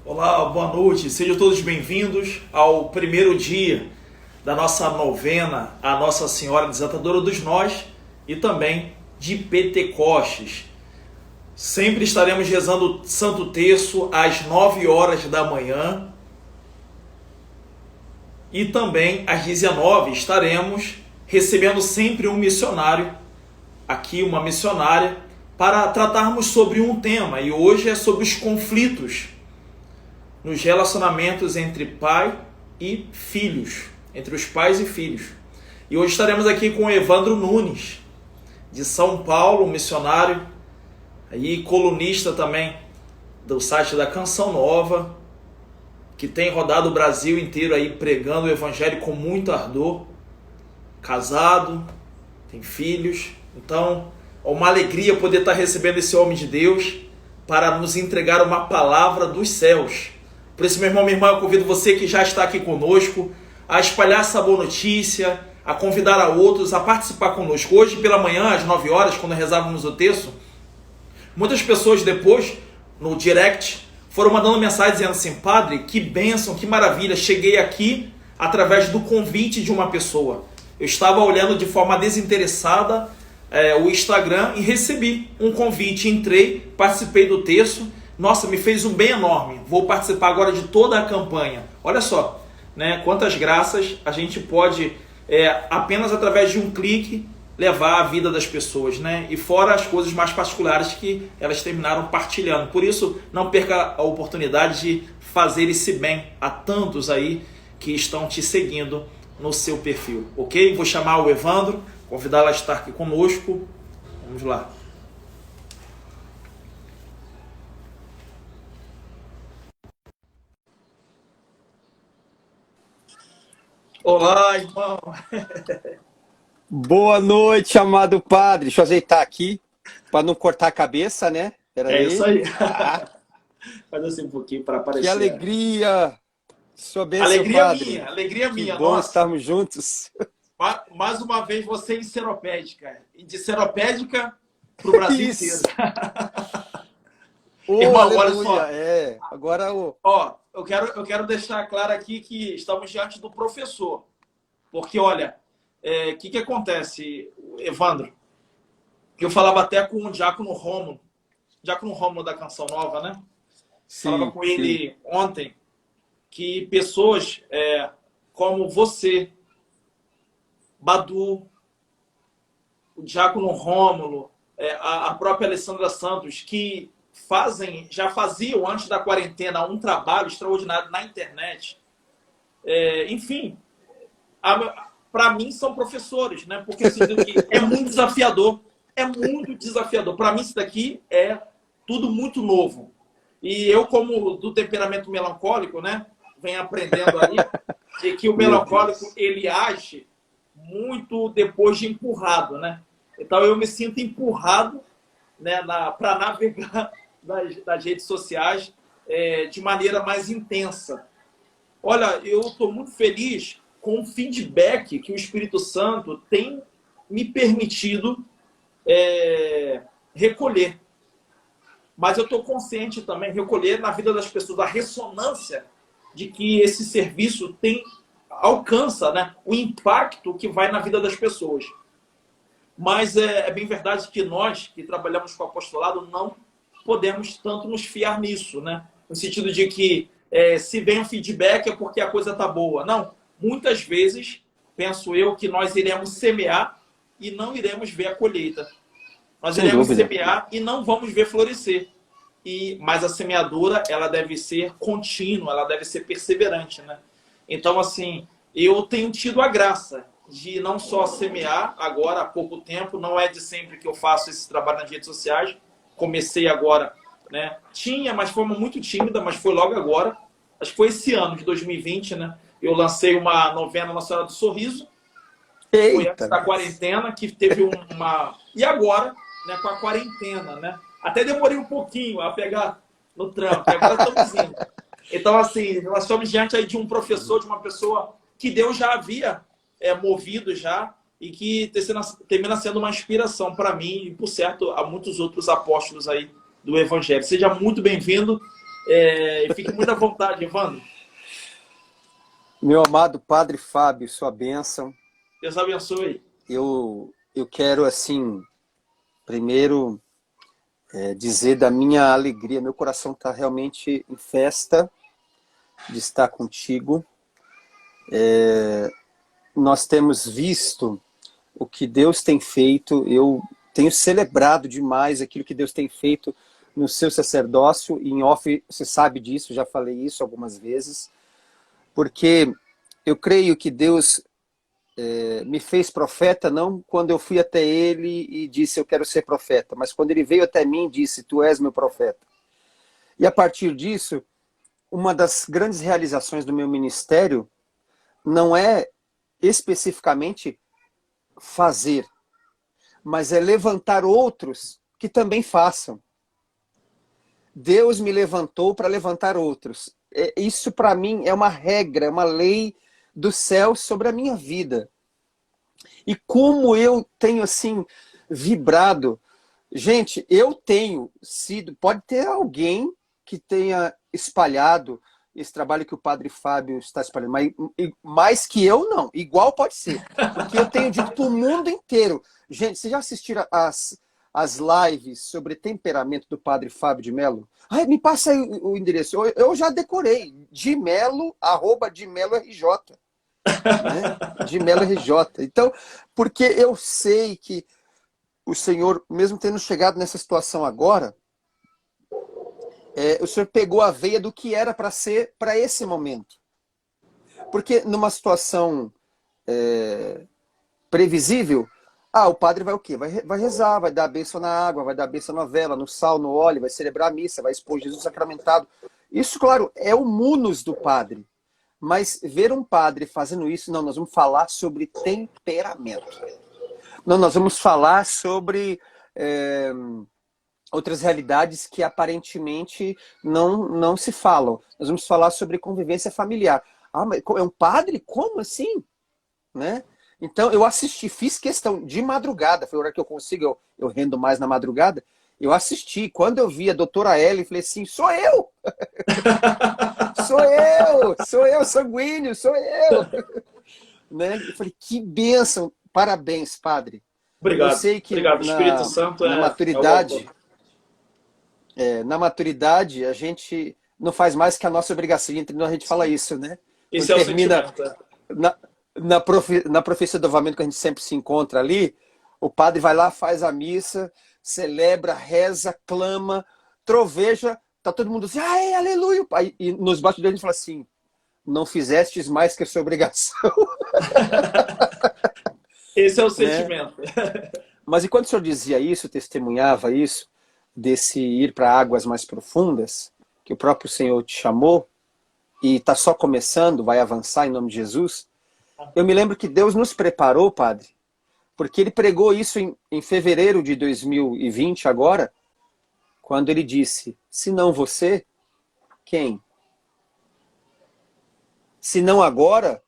Olá, boa noite, sejam todos bem-vindos ao primeiro dia da nossa novena a Nossa Senhora Desatadora dos Nós e também de Pentecostes. Sempre estaremos rezando o Santo Terço às 9 horas da manhã e também às 19 estaremos recebendo sempre um missionário, aqui uma missionária, para tratarmos sobre um tema, e hoje é sobre os conflitos nos relacionamentos entre pai e filhos, entre os pais e filhos. E hoje estaremos aqui com o Evandro Nunes, de São Paulo, um missionário, aí colunista também do site da Canção Nova, que tem rodado o Brasil inteiro aí pregando o evangelho com muito ardor, casado, tem filhos. Então, é uma alegria poder estar recebendo esse homem de Deus para nos entregar uma palavra dos céus. Por isso, meu irmão, minha irmã, eu convido você que já está aqui conosco a espalhar essa boa notícia, a convidar a outros a participar conosco. Hoje pela manhã, às 9 horas, quando rezávamos o terço, muitas pessoas depois, no direct, foram mandando mensagem dizendo assim: Padre, que bênção, que maravilha, cheguei aqui através do convite de uma pessoa. Eu estava olhando de forma desinteressada o Instagram e recebi um convite, entrei, participei do terço. Nossa, me fez um bem enorme. Vou participar agora de toda a campanha. Olha só, né, quantas graças a gente pode, apenas através de um clique, levar a vida das pessoas, né? E fora as coisas mais particulares que elas terminaram partilhando. Por isso, não perca a oportunidade de fazer esse bem a tantos aí que estão te seguindo no seu perfil, ok? Vou chamar o Evandro, convidá-lo a estar aqui conosco. Vamos lá. Olá, irmão. Boa noite, amado padre. Deixa eu ajeitar aqui para não cortar a cabeça, né? Isso aí. Ah, Faz assim um pouquinho para que aparecer. alegria! Sua bênção, Alegria padre. minha, alegria minha. Que bom Nossa, estarmos juntos. mais uma vez você em Seropédica. E de Seropédica para o Brasil Isso. inteiro. Oh, Irmão, aleluia. olha só. Agora o... Ó, eu quero deixar claro aqui que estamos diante do professor. Porque, olha, o que acontece, Evandro? Que eu falava até com o Diácono Rômulo da Canção Nova, né? Falava com ele ontem que pessoas como você, Badu, o Diácono Rômulo, a própria Alessandra Santos, que já faziam antes da quarentena um trabalho extraordinário na internet. Enfim, para mim são professores, né? Porque eu sinto que é muito desafiador. É muito desafiador. Para mim isso daqui é tudo muito novo. E eu, como do temperamento melancólico, né? Venho aprendendo aí de que o melancólico ele age muito depois de empurrado, né? Então eu me sinto empurrado, né, para navegar nas redes sociais de maneira mais intensa. Olha, eu estou muito feliz com o feedback que o Espírito Santo tem me permitido recolher. Mas eu estou consciente também, recolher na vida das pessoas, a ressonância de que esse serviço alcança, né, o impacto que vai na vida das pessoas. Mas é bem verdade que nós, que trabalhamos com o apostolado, não podemos tanto nos fiar nisso, né? No sentido de que se vem um feedback é porque a coisa está boa. Não, muitas vezes, penso eu, que nós iremos semear e não iremos ver a colheita. Nós iremos semear e não vamos ver florescer. Mas a semeadura, ela deve ser contínua, ela deve ser perseverante, né? Então, assim, eu tenho tido a graça de não só semear agora há pouco tempo, não é de sempre que eu faço esse trabalho nas redes sociais. Comecei agora, né? Mas foi muito tímida, mas foi logo agora. Acho que foi esse ano de 2020, né? Eu lancei uma novena Nossa Senhora do Sorriso. Foi antes da quarentena, que teve uma... E agora, né, com a quarentena, né? Até demorei um pouquinho a pegar no trampo, agora estamos indo. Então, assim, nós estamos diante aí de um professor, de uma pessoa que Deus já havia movido já, e que termina sendo uma inspiração para mim e, por certo, a muitos outros apóstolos aí do Evangelho. Seja muito bem-vindo. E fique muito à vontade, Evandro. Meu amado Padre Fábio, sua bênção. Deus abençoe. Eu quero, assim, primeiro dizer da minha alegria. Meu coração está realmente em festa de estar contigo. Nós temos visto o que Deus tem feito. Eu tenho celebrado demais aquilo que Deus tem feito no seu sacerdócio. Em off, você sabe disso, já falei isso algumas vezes. Porque eu creio que Deus me fez profeta não quando eu fui até ele e disse eu quero ser profeta, mas quando ele veio até mim e disse tu és meu profeta. E a partir disso, uma das grandes realizações do meu ministério não é especificamente fazer, mas é levantar outros que também façam. Deus me levantou para levantar outros. Isso para mim é uma regra, é uma lei do céu sobre a minha vida. E como eu tenho assim vibrado. Gente, eu tenho sido, pode ter alguém que tenha espalhado esse trabalho que o Padre Fábio está espalhando, mas mais que eu não, igual pode ser, porque eu tenho dito para o mundo inteiro. Gente, vocês já assistiram as lives sobre temperamento do Padre Fábio de Mello? Ai, me passa aí o endereço. Eu já decorei, de Mello, @DiMelloRJ. Né? De Mello RJ. Então, porque eu sei que o Senhor, mesmo tendo chegado nessa situação agora, o Senhor pegou a veia do que era para ser para esse momento. Porque numa situação previsível, o padre vai o quê? Vai rezar, vai dar a bênção na água, vai dar a bênção na vela, no sal, no óleo, vai celebrar a missa, vai expor Jesus sacramentado. Isso, claro, é o munus do padre. Mas ver um padre fazendo isso, não, nós vamos falar sobre temperamento. Não, nós vamos falar sobre outras realidades que aparentemente não se falam. Nós vamos falar sobre convivência familiar. Mas é um padre? Como assim? Né? Então, eu assisti, fiz questão de madrugada, foi a hora que eu consigo, eu rendo mais na madrugada, eu assisti. Quando eu vi a doutora Ellen, falei assim, sou eu! Sou eu, sanguíneo, sou eu! Né? Eu falei, que bênção, parabéns, padre. Obrigado, eu sei que obrigado. O Espírito Santo na maturidade, na maturidade, a gente não faz mais que a nossa obrigação, entre nós a gente fala isso, né? Esse é o termina sentimento. na profecia do avamento que a gente sempre se encontra ali, o padre vai lá, faz a missa, celebra, reza, clama, troveja, tá todo mundo assim, ai, aleluia. E nos bastidores a gente fala assim, não fizestes mais que a sua obrigação. Esse é o sentimento. Mas enquanto o senhor dizia isso, testemunhava isso, desse ir para águas mais profundas, que o próprio Senhor te chamou, e está só começando, vai avançar em nome de Jesus, eu me lembro que Deus nos preparou, padre, porque ele pregou isso em fevereiro de 2020, agora, quando ele disse, se não você, quem? Se não agora,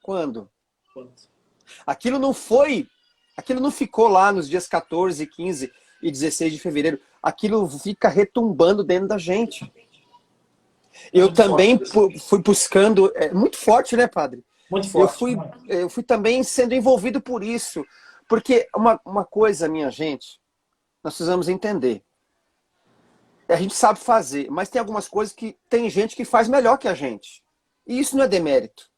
quando? Aquilo não ficou lá nos dias 14, 15 e 16 de fevereiro. Aquilo fica retumbando dentro da gente. Eu também fui buscando... muito forte, né, padre? Muito forte. Eu fui também sendo envolvido por isso. Porque uma coisa, minha gente, nós precisamos entender. A gente sabe fazer, mas tem algumas coisas que tem gente que faz melhor que a gente. E isso não é demérito.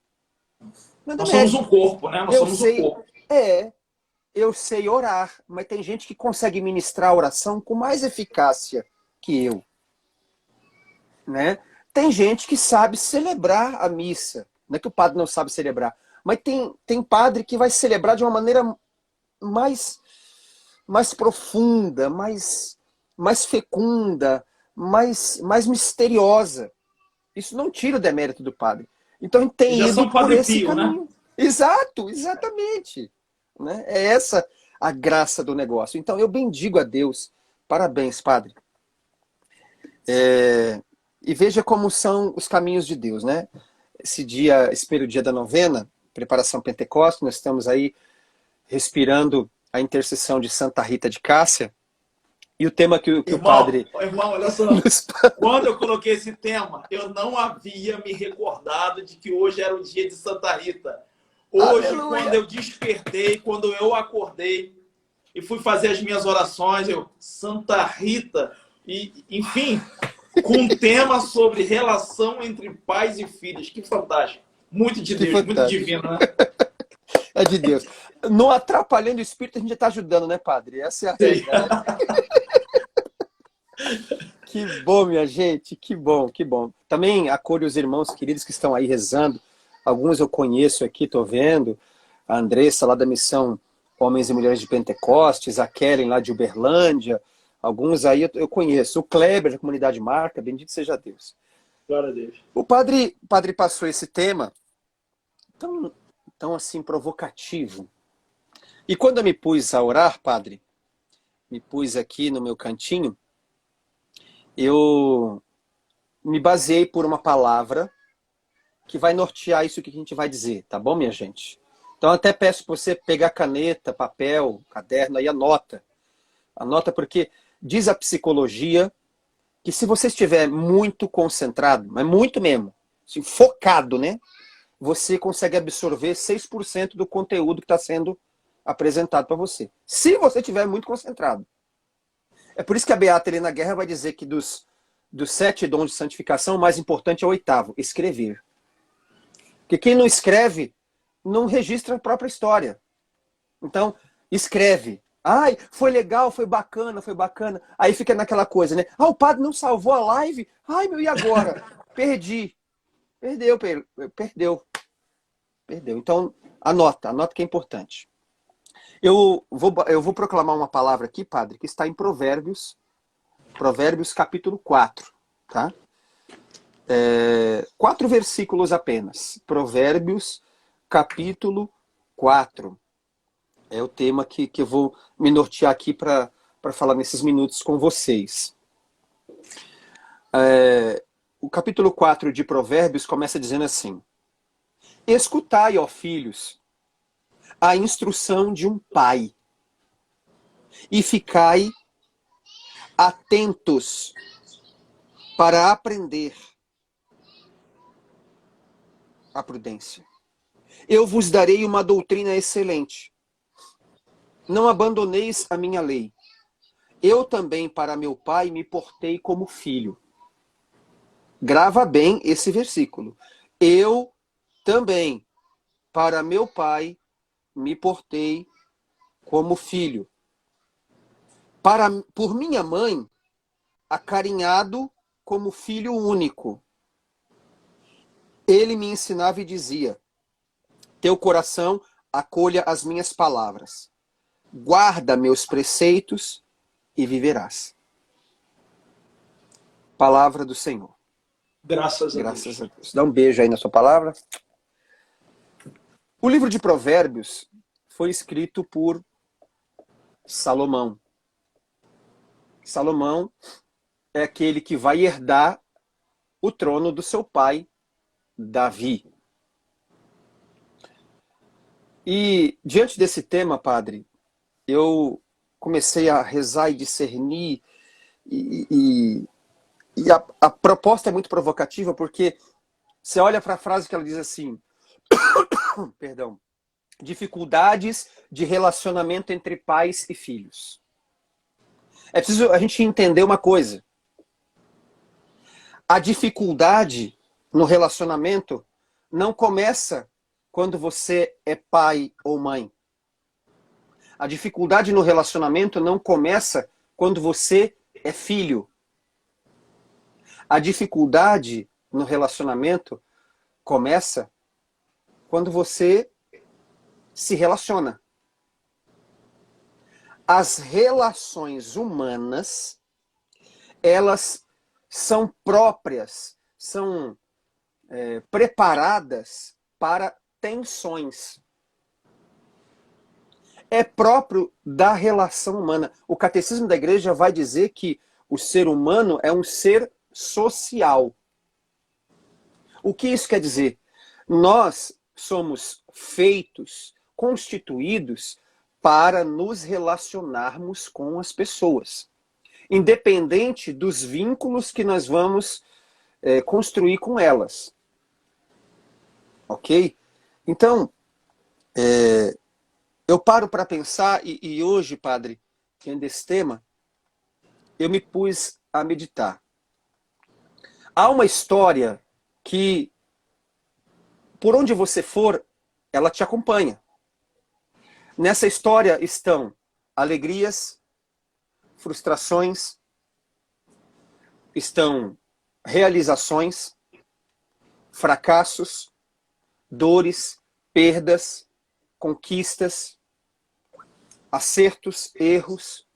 Nós somos um corpo, né? Nós somos um corpo. Eu sei orar, mas tem gente que consegue ministrar a oração com mais eficácia que eu. Né? Tem gente que sabe celebrar a missa. Não é que o padre não sabe celebrar, mas tem padre que vai celebrar de uma maneira mais profunda, mais fecunda, mais misteriosa. Isso não tira o demérito do padre. Então tem ido por esse caminho. Né? Exato, exatamente. Né? É essa a graça do negócio. Então eu bendigo a Deus. Parabéns, padre. E veja como são os caminhos de Deus, né? Esse primeiro dia da novena, preparação Pentecostes, nós estamos aí respirando a intercessão de Santa Rita de Cássia, E o tema que o Irmão, padre irmão, olha só. nos... Quando eu coloquei esse tema, eu não havia me recordado de que hoje era o dia de Santa Rita. Hoje, quando Aleluia! eu despertei, quando eu acordei e fui fazer as minhas orações, eu, Santa Rita, e enfim, com um tema sobre relação entre pais e filhos. Que fantástico. Muito de Que Deus, muito fantástico. divino, né? É de Deus. Não atrapalhando o espírito, a gente já está ajudando, né, padre? Essa é a Sim. regra, né? Que bom, minha gente, que bom, que bom. Também acolho os irmãos queridos que estão aí rezando. Alguns eu conheço aqui, estou vendo. A Andressa, lá da missão Homens e Mulheres de Pentecostes, a Kellen, lá de Uberlândia. Alguns aí eu conheço. O Kleber, da comunidade Marca, bendito seja Deus. Glória a Deus. O padre passou esse tema tão assim, provocativo. E quando eu me pus a orar, padre, me pus aqui no meu cantinho, eu me baseei por uma palavra que vai nortear isso que a gente vai dizer, tá bom, minha gente? Então até peço para você pegar caneta, papel, caderno aí, anota. Anota porque diz a psicologia que se você estiver muito concentrado, mas muito mesmo, assim, focado, né? Você consegue absorver 6% do conteúdo que está sendo apresentado para você. Se você estiver muito concentrado. É por isso que a Beata Helena Guerra vai dizer que dos 7 dons de santificação, o mais importante é o 8º, escrever. Porque quem não escreve, não registra a própria história. Então, escreve. Ai, foi legal, foi bacana, foi bacana. Aí fica naquela coisa, né? Ah, o padre não salvou a live? Ai, meu, e agora? Perdi. Perdeu. Então, anota que é importante. Eu vou proclamar uma palavra aqui, padre, que está em Provérbios capítulo 4, tá? 4 versículos apenas. Provérbios capítulo 4. É o tema que eu vou me nortear aqui para falar nesses minutos com vocês. O capítulo 4 de Provérbios começa dizendo assim: escutai, ó filhos, a instrução de um pai, e ficai atentos para aprender a prudência. Eu vos darei uma doutrina excelente. Não abandoneis a minha lei. Eu também para meu pai me portei como filho. Grava bem esse versículo. Eu também para meu pai me portei como filho. Por minha mãe, acarinhado como filho único. Ele me ensinava e dizia: teu coração acolha as minhas palavras. Guarda meus preceitos e viverás. Palavra do Senhor. Graças a Graças Deus. a Deus. Dá um beijo aí na sua palavra. O livro de Provérbios foi escrito por Salomão. Salomão é aquele que vai herdar o trono do seu pai, Davi. E diante desse tema, padre, eu comecei a rezar e discernir, e a proposta é muito provocativa, porque você olha para a frase que ela diz assim, perdão, dificuldades de relacionamento entre pais e filhos. É preciso a gente entender uma coisa. A dificuldade no relacionamento não começa quando você é pai ou mãe. A dificuldade no relacionamento não começa quando você é filho. A dificuldade no relacionamento começa quando você se relaciona. As relações humanas, elas são próprias, são preparadas para tensões. É próprio da relação humana. O Catecismo da Igreja vai dizer que o ser humano é um ser social. O que isso quer dizer? Nós somos feitos, constituídos para nos relacionarmos com as pessoas. independente dos vínculos que nós vamos construir com elas. Ok? Então, eu paro para pensar, e hoje, padre, tendo esse tema, eu me pus a meditar. Há uma história que, por onde você for, ela te acompanha. Nessa história estão alegrias, frustrações, estão realizações, fracassos, dores, perdas, conquistas, acertos, erros.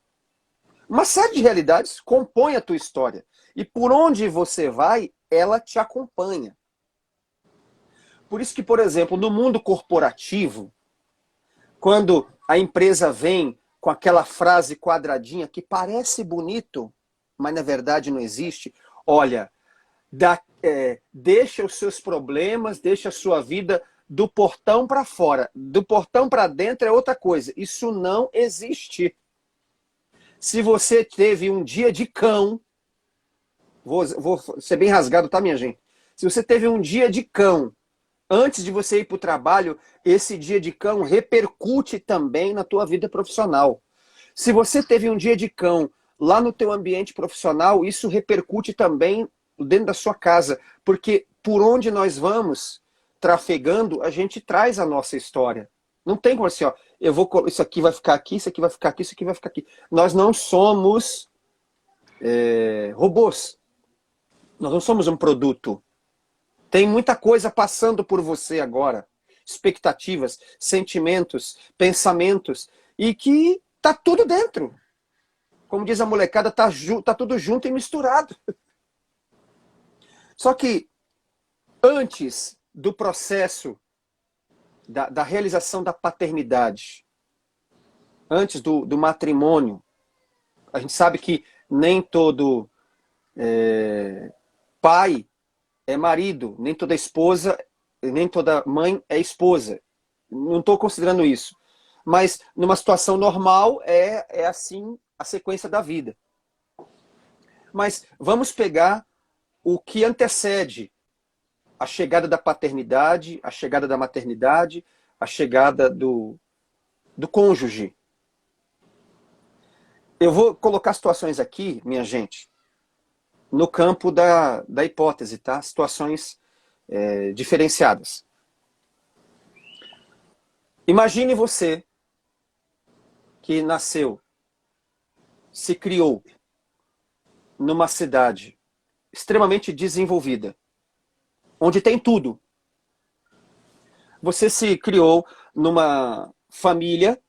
Uma série de realidades compõe a tua história. E por onde você vai, ela te acompanha. Por isso que, por exemplo, no mundo corporativo, quando a empresa vem com aquela frase quadradinha que parece bonito, mas na verdade não existe, olha, deixa os seus problemas, deixa a sua vida do portão para fora. Do portão para dentro é outra coisa. Isso não existe. Se você teve um dia de cão, vou ser bem rasgado, tá, minha gente? Se você teve um dia de cão, antes de você ir para o trabalho, esse dia de cão repercute também na tua vida profissional. Se você teve um dia de cão lá no teu ambiente profissional, isso repercute também dentro da sua casa. Porque por onde nós vamos trafegando, a gente traz a nossa história. Não tem como assim, ó, isso aqui vai ficar aqui, isso aqui vai ficar aqui, isso aqui vai ficar aqui. Nós não somos robôs. Nós não somos um produto. Tem muita coisa passando por você agora. Expectativas, sentimentos, pensamentos. E que tá tudo dentro. Como diz a molecada, tá tudo junto e misturado. Só que antes do processo da realização da paternidade, antes do matrimônio, a gente sabe que nem todo pai é marido, nem toda esposa, nem toda mãe é esposa. Não estou considerando isso. Mas numa situação normal é assim a sequência da vida. Mas vamos pegar o que antecede a chegada da paternidade, a chegada da maternidade, a chegada do cônjuge. Eu vou colocar situações aqui, minha gente, no campo da hipótese, tá? Situações diferenciadas. Imagine você que nasceu, se criou numa cidade extremamente desenvolvida, onde tem tudo. Você se criou numa família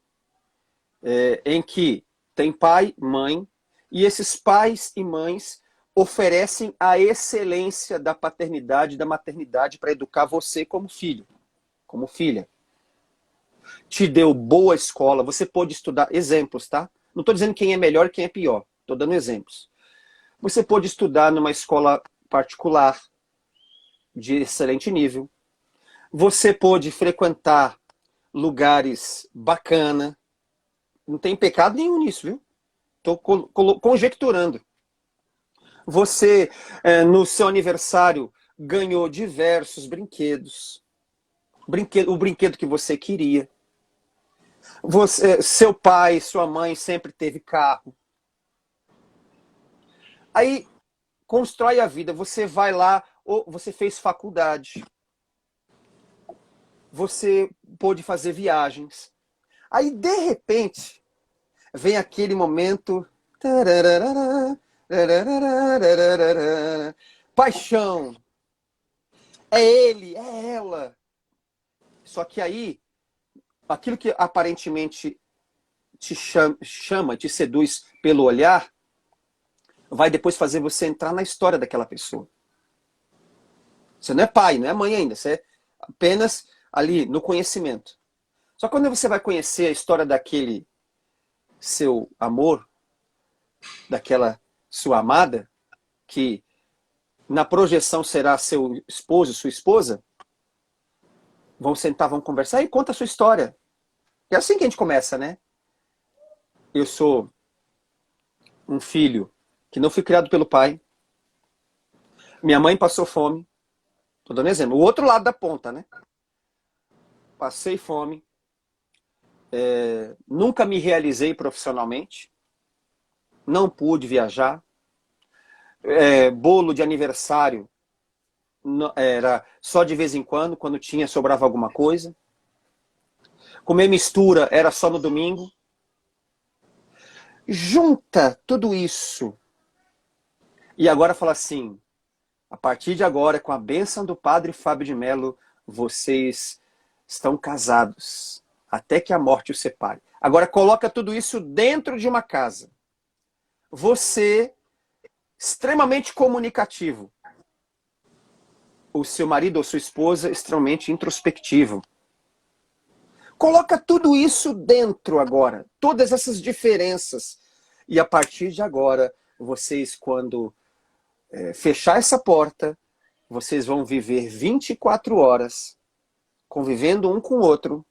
em que tem pai, mãe, e esses pais e mães oferecem a excelência da paternidade e da maternidade para educar você como filho, como filha. Te deu boa escola, você pôde estudar, exemplos, tá? Não estou dizendo quem é melhor e quem é pior, estou dando exemplos. Você pôde estudar numa escola particular, de excelente nível. Você pôde frequentar lugares bacana. Não tem pecado nenhum nisso, viu? Estou conjecturando. Você, no seu aniversário, ganhou diversos brinquedos. O brinquedo que você queria. Seu pai, sua mãe sempre teve carro. Aí, constrói a vida. Você vai lá, ou você fez faculdade. Você pôde fazer viagens. Aí, de repente, vem aquele momento... Paixão. É ele, é ela. Só que aí, aquilo que aparentemente te chama, te seduz pelo olhar, vai depois fazer você entrar na história daquela pessoa. Você não é pai, não é mãe ainda, você é apenas ali no conhecimento. Só que quando você vai conhecer a história daquele seu amor, daquela sua amada, que na projeção será seu esposo, sua esposa, vão sentar, vão conversar e conta a sua história. É assim que a gente começa, né? Eu sou um filho que não foi criado pelo pai. Minha mãe passou fome. Tô dando exemplo. O outro lado da ponta, né? Passei fome. Nunca me realizei profissionalmente. Não pude viajar. Bolo de aniversário era só de vez em quando tinha, sobrava alguma coisa. Comer mistura era só no domingo. Junta tudo isso. E agora fala assim, a partir de agora, com a bênção do Padre Fábio de Mello, vocês estão casados, até que a morte os separe. Agora coloca tudo isso dentro de uma casa. Você, extremamente comunicativo. O seu marido ou sua esposa, extremamente introspectivo. Coloca tudo isso dentro agora, todas essas diferenças. E a partir de agora, vocês, quando fechar essa porta, vocês vão viver 24 horas convivendo um com o outro,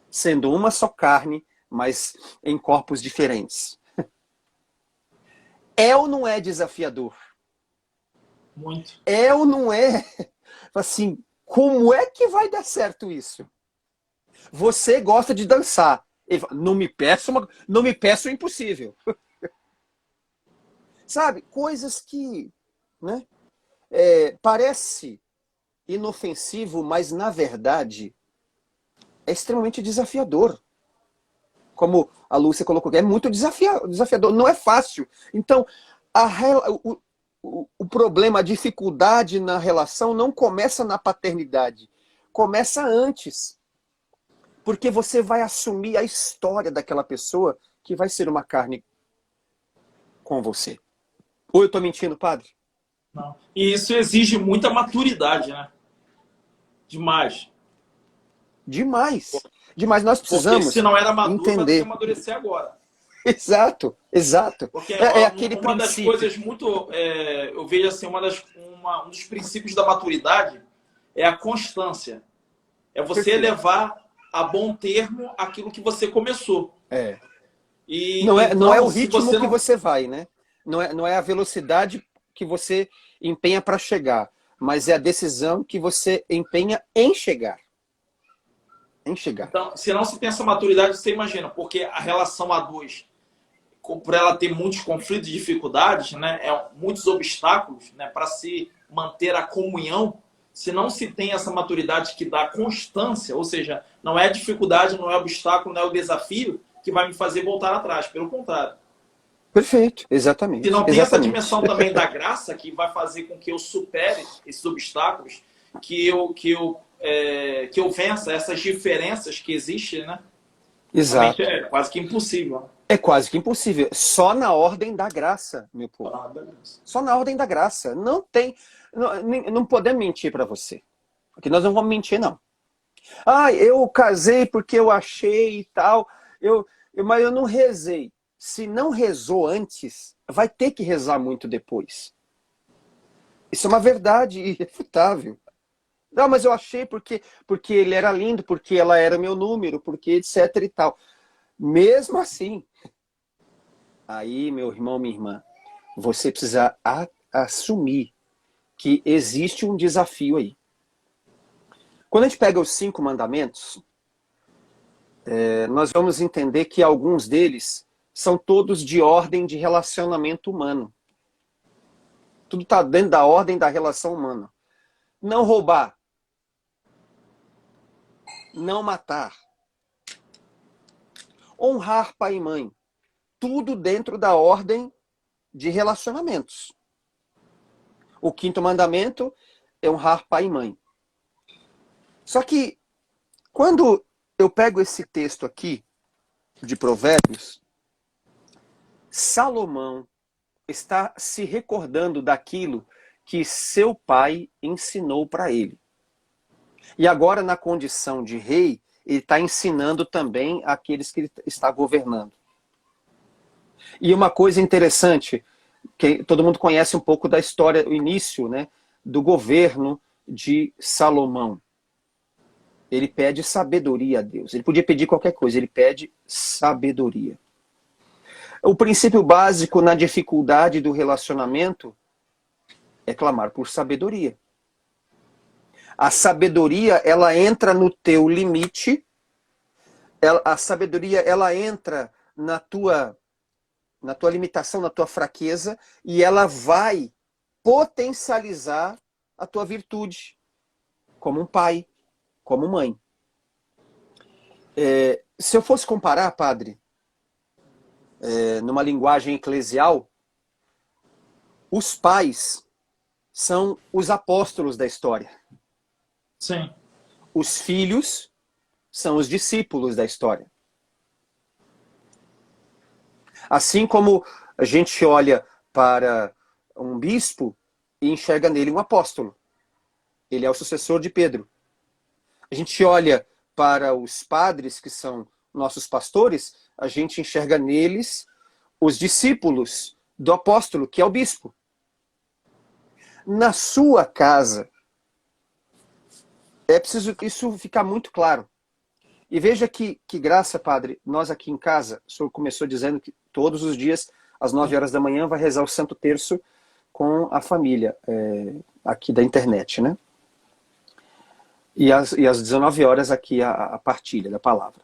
sendo uma só carne, mas em corpos diferentes. É ou não é desafiador? Muito. É ou não é? Assim, como é que vai dar certo isso? Você gosta de dançar. Não me peça o impossível. Sabe? Coisas que, né, parece inofensivo, mas na verdade é extremamente desafiador. Como a Lúcia colocou, é muito desafiador, não é fácil. Então, o problema, a dificuldade na relação não começa na paternidade, começa antes. Porque você vai assumir a história daquela pessoa que vai ser uma carne com você. Ou eu estou mentindo, padre? Não. E isso exige muita maturidade, né? Demais. Demais. Demais. Nós precisamos Porque se não era maduro, vai ter entender. que amadurecer agora. Exato, exato. Porque Aquele uma das princípio. coisas muito... eu vejo assim, um dos princípios da maturidade é a constância. É você Perfeito. levar a bom termo aquilo que você começou. E, não então, é o ritmo você que você vai, né? Não é a velocidade que você empenha para chegar, mas é a decisão que você empenha em chegar. Em chegar. Então, se não se tem essa maturidade, você imagina, porque a relação a dois, por ela ter muitos conflitos e dificuldades, né, muitos obstáculos, né, para se manter a comunhão, se não se tem essa maturidade que dá constância, ou seja, não é a dificuldade, não é o obstáculo, não é o desafio que vai me fazer voltar atrás, pelo contrário. Perfeito, exatamente. Se não tem exatamente. essa dimensão também da graça, que vai fazer com que eu supere esses obstáculos, que eu vença essas diferenças que existem, né? Exato. É quase que impossível. É quase que impossível. Só na ordem da graça, meu povo. Só na ordem da graça. Não tem... Não podemos mentir para você. Porque nós não vamos mentir, não. Eu casei porque eu achei e tal. Mas eu não rezei. Se não rezou antes, vai ter que rezar muito depois. Isso é uma verdade irrefutável. Não, mas eu achei porque ele era lindo, porque ela era meu número, porque etc e tal. Mesmo assim, aí, meu irmão, minha irmã, você precisa assumir que existe um desafio aí. Quando a gente pega os 5 mandamentos, nós vamos entender que alguns deles são todos de ordem de relacionamento humano. Tudo está dentro da ordem da relação humana. Não roubar. Não matar. Honrar pai e mãe. Tudo dentro da ordem de relacionamentos. O 5º mandamento é honrar pai e mãe. Só que, quando eu pego esse texto aqui, de Provérbios, Salomão está se recordando daquilo que seu pai ensinou para ele. E agora, na condição de rei, ele está ensinando também àqueles que ele está governando. E uma coisa interessante, que todo mundo conhece um pouco da história, o início, né, do governo de Salomão. Ele pede sabedoria a Deus. Ele podia pedir qualquer coisa, ele pede sabedoria. O princípio básico na dificuldade do relacionamento é clamar por sabedoria. A sabedoria, ela entra no teu limite, a sabedoria, ela entra na tua limitação, na tua fraqueza, e ela vai potencializar a tua virtude, como um pai, como mãe. Se eu fosse comparar, padre, numa linguagem eclesial, os pais são os apóstolos da história. Sim. Os filhos são os discípulos da história. Assim como a gente olha para um bispo e enxerga nele um apóstolo. Ele é o sucessor de Pedro. A gente olha para os padres, que são nossos pastores, a gente enxerga neles os discípulos do apóstolo, que é o bispo. Na sua casa, é preciso isso ficar muito claro. E veja que graça, padre, nós aqui em casa, o senhor começou dizendo que todos os dias, às 9 horas da manhã, vai rezar o Santo Terço com a família, aqui da internet, né? E às 19 horas aqui a partilha da palavra.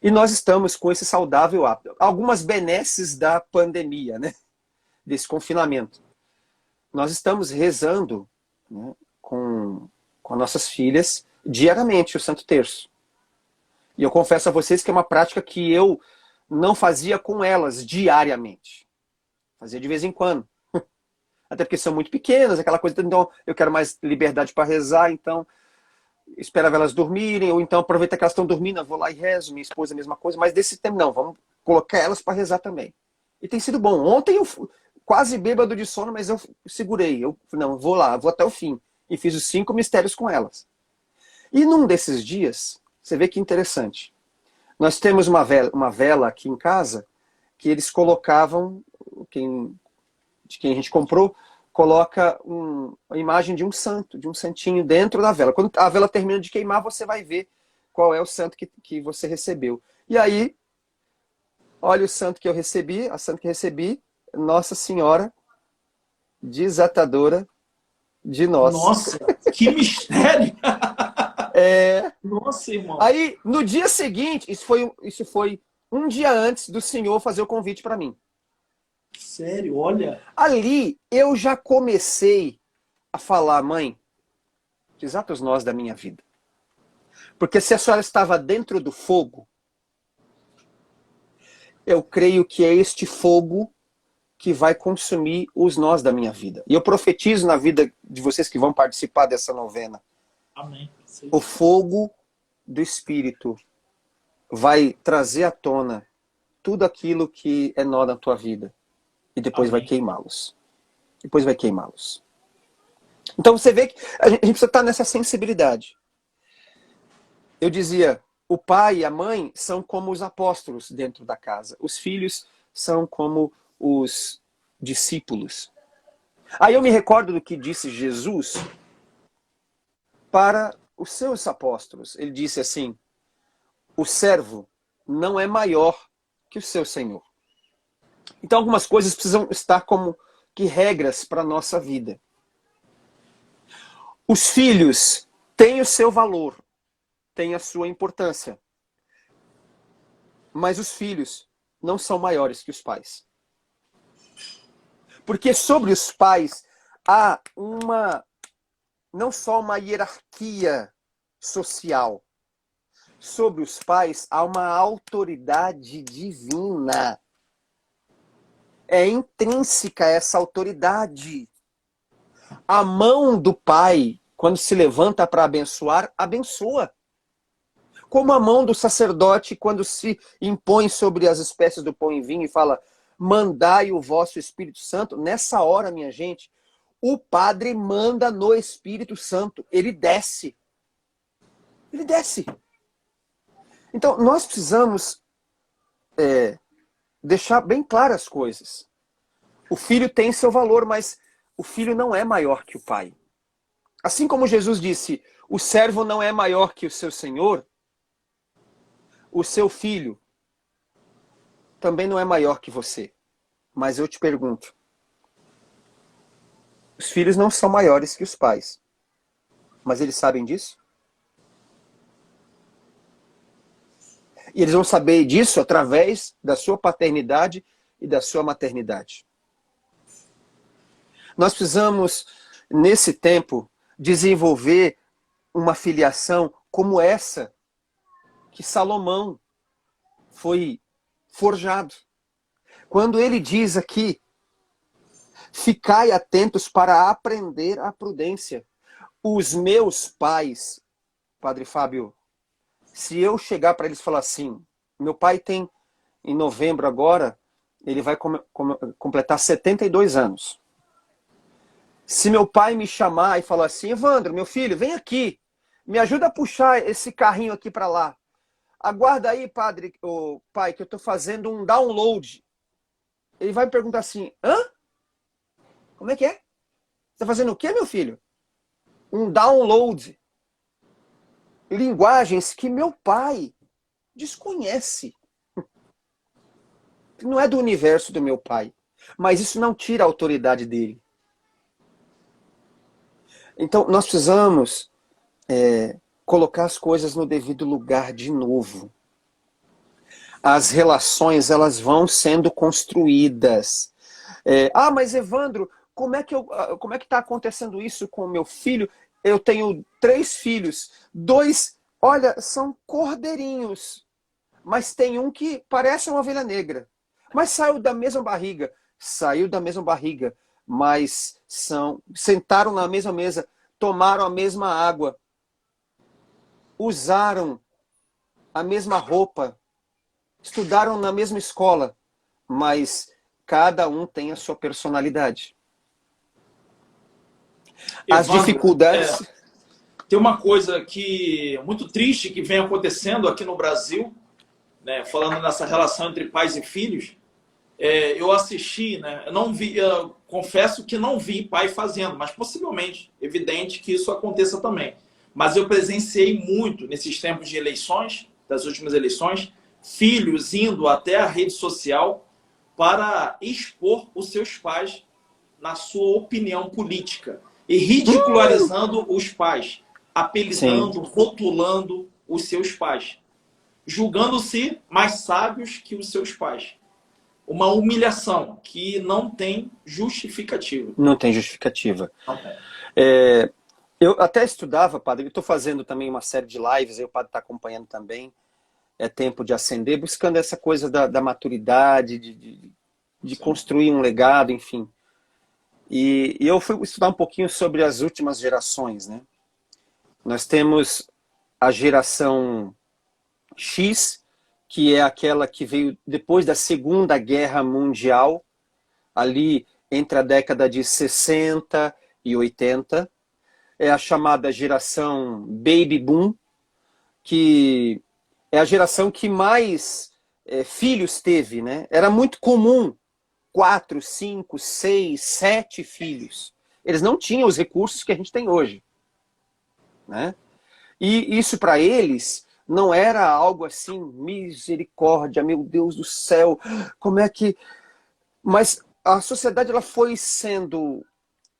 E nós estamos com esse saudável hábito. Algumas benesses da pandemia, né? Desse confinamento. Nós estamos rezando, né, com nossas filhas diariamente o Santo Terço. E eu confesso a vocês que é uma prática que eu não fazia com elas diariamente. Fazia de vez em quando. Até porque são muito pequenas, aquela coisa, então eu quero mais liberdade para rezar, então esperava elas dormirem, ou então aproveita que elas estão dormindo, eu vou lá e rezo, minha esposa a mesma coisa, mas desse tempo não, vamos colocar elas para rezar também. E tem sido bom. Ontem eu quase bêbado de sono, mas eu segurei. Eu não, vou lá, vou até o fim. E fiz os 5 mistérios com elas. E num desses dias, você vê que interessante. Nós temos uma vela aqui em casa que eles colocavam, de quem a gente comprou, coloca a imagem de um santo, de um santinho dentro da vela. Quando a vela termina de queimar, você vai ver qual é o santo que você recebeu. E aí, olha o santo que eu recebi, a santa que recebi, Nossa Senhora Desatadora de Nós. Nossa, que mistério! Nossa, irmão. Aí, no dia seguinte, isso foi um dia antes do senhor fazer o convite para mim. Sério, olha. Ali, eu já comecei a falar, mãe, desata os nós da minha vida. Porque se a senhora estava dentro do fogo, eu creio que é este fogo que vai consumir os nós da minha vida. E eu profetizo na vida de vocês que vão participar dessa novena. Amém. O fogo do Espírito vai trazer à tona tudo aquilo que é nó na tua vida. E depois Amém. vai queimá-los. Depois vai queimá-los. Então você vê que a gente precisa estar nessa sensibilidade. Eu dizia, o pai e a mãe são como os apóstolos dentro da casa. Os filhos são como os discípulos. Aí eu me recordo do que disse Jesus para os seus apóstolos. Ele disse assim, o servo não é maior que o seu senhor. Então algumas coisas precisam estar como que regras para a nossa vida. Os filhos têm o seu valor, têm a sua importância. Mas os filhos não são maiores que os pais. Porque sobre os pais há não só uma hierarquia social. Sobre os pais há uma autoridade divina. É intrínseca essa autoridade. A mão do pai, quando se levanta para abençoar, abençoa. Como a mão do sacerdote, quando se impõe sobre as espécies do pão e vinho e fala, mandai o vosso Espírito Santo. Nessa hora, minha gente, o padre manda no Espírito Santo. Ele desce. Ele desce. Então, nós precisamos deixar bem claras as coisas. O filho tem seu valor, mas o filho não é maior que o pai. Assim como Jesus disse, o servo não é maior que o seu senhor, o seu filho também não é maior que você. Mas eu te pergunto, os filhos não são maiores que os pais, mas eles sabem disso? E eles vão saber disso através da sua paternidade e da sua maternidade. Nós precisamos, nesse tempo, desenvolver uma filiação como essa que Salomão foi forjado. Quando ele diz aqui, ficai atentos para aprender a prudência. Os meus pais, Padre Fábio, se eu chegar para eles e falar assim, meu pai tem, em novembro agora, ele vai completar 72 anos. Se meu pai me chamar e falar assim, Evandro, meu filho, vem aqui, me ajuda a puxar esse carrinho aqui para lá. Aguarda aí, padre, pai, que eu estou fazendo um download. Ele vai me perguntar assim, hã? Como é que é? Você está fazendo o quê, meu filho? Um download. Linguagens que meu pai desconhece. Não é do universo do meu pai. Mas isso não tira a autoridade dele. Então, nós precisamos colocar as coisas no devido lugar de novo. As relações, elas vão sendo construídas. Mas Evandro, como é que está acontecendo isso com o meu filho? Eu tenho 3 filhos. 2, olha, são cordeirinhos. Mas tem um que parece uma ovelha negra. Mas saiu da mesma barriga. Saiu da mesma barriga. Mas sentaram na mesma mesa, tomaram a mesma água, usaram a mesma roupa, estudaram na mesma escola, mas cada um tem a sua personalidade. As Evandro, dificuldades... tem uma coisa que muito triste que vem acontecendo aqui no Brasil, né, falando nessa relação entre pais e filhos. Eu assisti, né, eu não vi, eu confesso que não vi pai fazendo, mas possivelmente, evidente que isso aconteça também. Mas eu presenciei muito nesses tempos de eleições, das últimas eleições, filhos indo até a rede social para expor os seus pais na sua opinião política e ridicularizando os pais, apelidando, rotulando os seus pais, julgando-se mais sábios que os seus pais. Uma humilhação que não tem justificativa. Não tem justificativa. Não tem. Eu até estudava, padre, eu estou fazendo também uma série de lives, aí o padre está acompanhando também, é tempo de acender, buscando essa coisa da maturidade, de construir um legado, enfim. E eu fui estudar um pouquinho sobre as últimas gerações, né? Nós temos a geração X, que é aquela que veio depois da Segunda Guerra Mundial, ali entre a década de 60 e 80. É a chamada geração Baby Boom, que é a geração que mais filhos teve, né? Era muito comum 4, 5, 6, 7 filhos. Eles não tinham os recursos que a gente tem hoje, né? E isso para eles não era algo assim, misericórdia, meu Deus do céu, como é que... Mas a sociedade ela foi sendo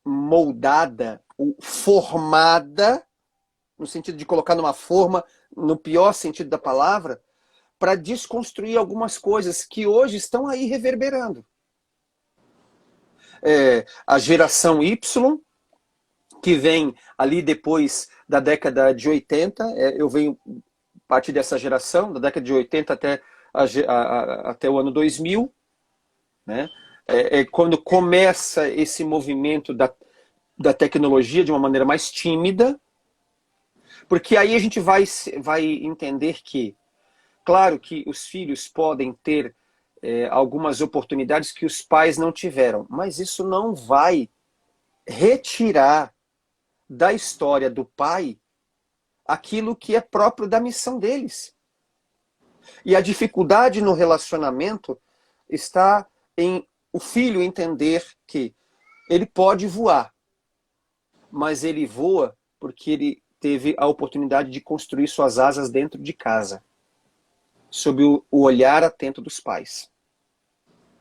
moldada, formada, no sentido de colocar numa forma, no pior sentido da palavra, para desconstruir algumas coisas que hoje estão aí reverberando. A geração Y, que vem ali depois da década de 80, eu venho a partir dessa geração, da década de 80 até o ano 2000, né? Quando começa esse movimento da tecnologia de uma maneira mais tímida, porque aí a gente vai entender que, claro que os filhos podem ter algumas oportunidades que os pais não tiveram, mas isso não vai retirar da história do pai aquilo que é próprio da missão deles. E a dificuldade no relacionamento está em o filho entender que ele pode voar, mas ele voa porque ele teve a oportunidade de construir suas asas dentro de casa, sob o olhar atento dos pais.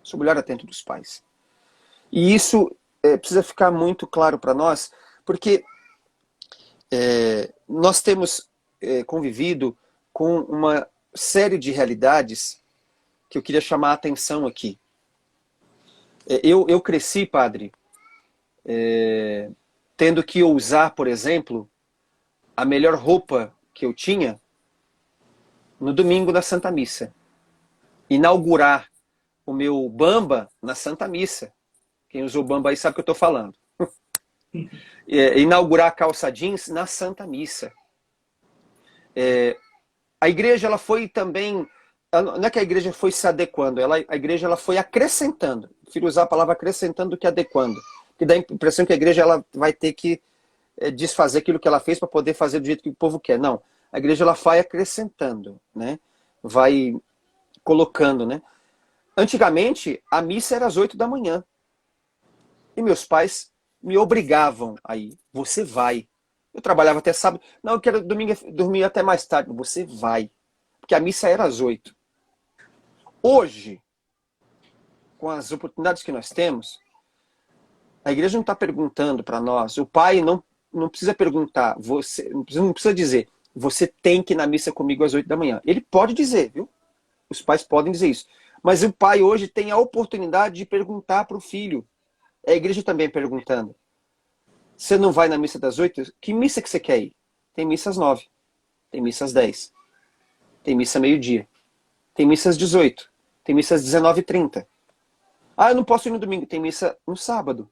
Sob o olhar atento dos pais. E isso precisa ficar muito claro para nós, porque nós temos convivido com uma série de realidades que eu queria chamar a atenção aqui. Eu cresci, padre, tendo que usar, por exemplo, a melhor roupa que eu tinha no domingo da Santa Missa. Inaugurar o meu bamba na Santa Missa. Quem usou bamba aí sabe o que eu estou falando. Inaugurar a calça jeans na Santa Missa. A igreja ela foi também... Não é que a igreja foi se adequando, a igreja ela foi acrescentando. Prefiro usar a palavra acrescentando do que adequando. Porque dá a impressão que a igreja ela vai ter que desfazer aquilo que ela fez para poder fazer do jeito que o povo quer. Não, a igreja ela vai acrescentando, né? Vai colocando, né? Antigamente, a missa era às 8 da manhã. E meus pais me obrigavam a ir. Você vai. Eu trabalhava até sábado. Não, eu quero dormir até mais tarde. Você vai. Porque a missa era às 8. Hoje, com as oportunidades que nós temos, a igreja não está perguntando para nós. O pai não precisa perguntar. Você não precisa dizer. Você tem que ir na missa comigo às 8 da manhã. Ele pode dizer, viu? Os pais podem dizer isso. Mas o pai hoje tem a oportunidade de perguntar para o filho. A igreja também perguntando. Você não vai na missa das 8? Que missa que você quer ir? Tem missa às 9. Tem missa às 10. Tem missa meio-dia. Tem missa às 18. Tem missa às 19h30. Ah, eu não posso ir no domingo. Tem missa no sábado.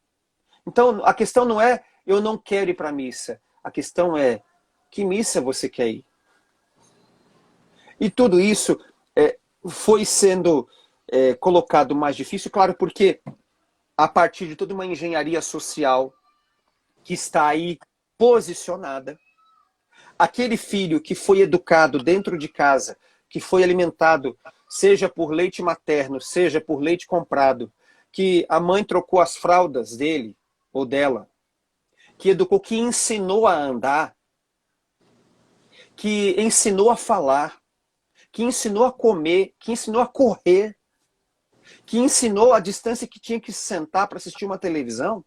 Então, a questão não é eu não quero ir para a missa. A questão é que missa você quer ir? E tudo isso foi sendo colocado mais difícil, claro, porque a partir de toda uma engenharia social que está aí posicionada, aquele filho que foi educado dentro de casa, que foi alimentado, seja por leite materno, seja por leite comprado, que a mãe trocou as fraldas dele ou dela, que educou, que ensinou a andar, que ensinou a falar, que ensinou a comer, que ensinou a correr, que ensinou a distância que tinha que se sentar para assistir uma televisão,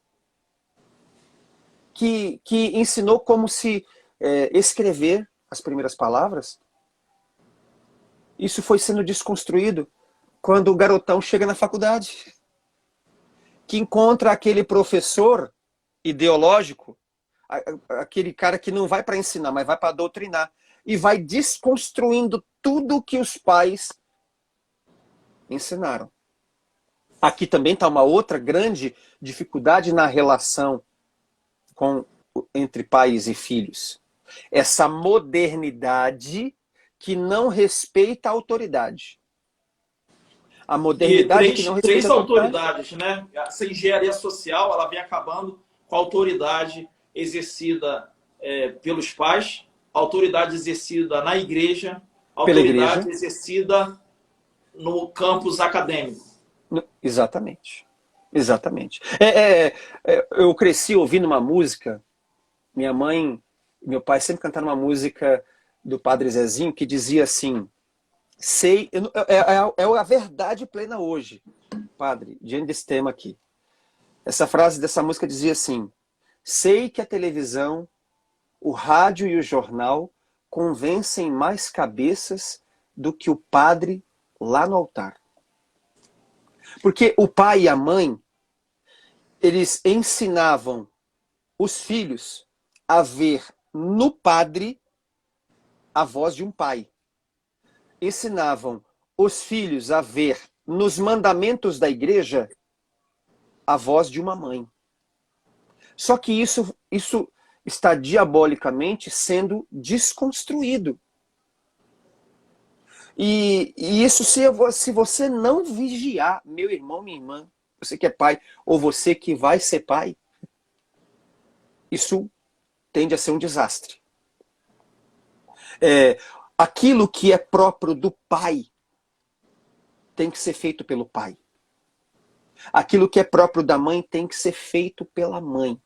que ensinou como se escrever as primeiras palavras. Isso foi sendo desconstruído quando o garotão chega na faculdade, que encontra aquele professor ideológico, aquele cara que não vai para ensinar, mas vai para doutrinar, e vai desconstruindo tudo que os pais ensinaram. Aqui também está uma outra grande dificuldade na relação entre pais e filhos. Essa modernidade que não respeita a autoridade. A modernidade que não respeita três autoridades, né? Essa engenharia social ela vem acabando com a autoridade exercida pelos pais, a autoridade exercida na igreja, a autoridade exercida no campus acadêmico. Exatamente. Exatamente. Eu cresci ouvindo uma música, minha mãe e meu pai sempre cantaram uma música do Padre Zezinho que dizia assim, é a verdade plena hoje, padre, diante desse tema aqui. Essa frase dessa música dizia assim, sei que a televisão, o rádio e o jornal convencem mais cabeças do que o padre lá no altar. Porque o pai e a mãe, eles ensinavam os filhos a ver no padre a voz de um pai. Ensinavam os filhos a ver nos mandamentos da igreja a voz de uma mãe. Só que isso está diabolicamente sendo desconstruído. E isso, se você não vigiar, meu irmão, minha irmã, você que é pai, ou você que vai ser pai, isso tende a ser um desastre. Aquilo que é próprio do pai tem que ser feito pelo pai. Aquilo que é próprio da mãe tem que ser feito pela mãe.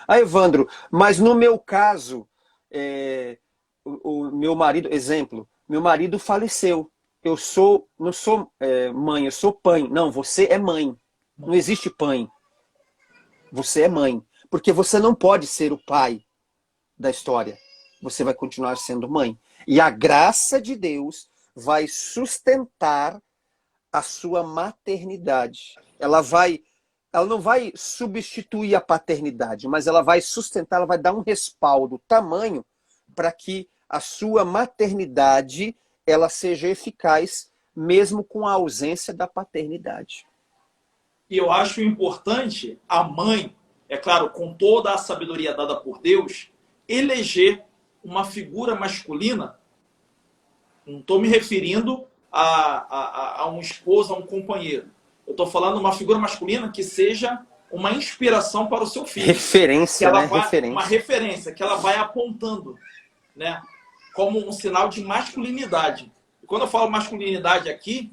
Ah, Evandro, mas no meu caso, o meu marido, exemplo, meu marido faleceu. eu sou, não sou mãe, eu sou pai. Não, você é mãe. Não existe pai. Você é mãe. Porque você não pode ser o pai da história. Você vai continuar sendo mãe. E a graça de Deus vai sustentar a sua maternidade. Ela não vai substituir a paternidade, mas ela vai sustentar, ela vai dar um respaldo tamanho para que a sua maternidade ela seja eficaz mesmo com a ausência da paternidade. E eu acho importante a mãe, é claro, com toda a sabedoria dada por Deus, eleger uma figura masculina. Não estou me referindo a um esposo, a um companheiro. Eu estou falando uma figura masculina que seja uma inspiração para o seu filho. Referência, né? Uma referência, que ela vai apontando, né? Como um sinal de masculinidade. E quando eu falo masculinidade aqui,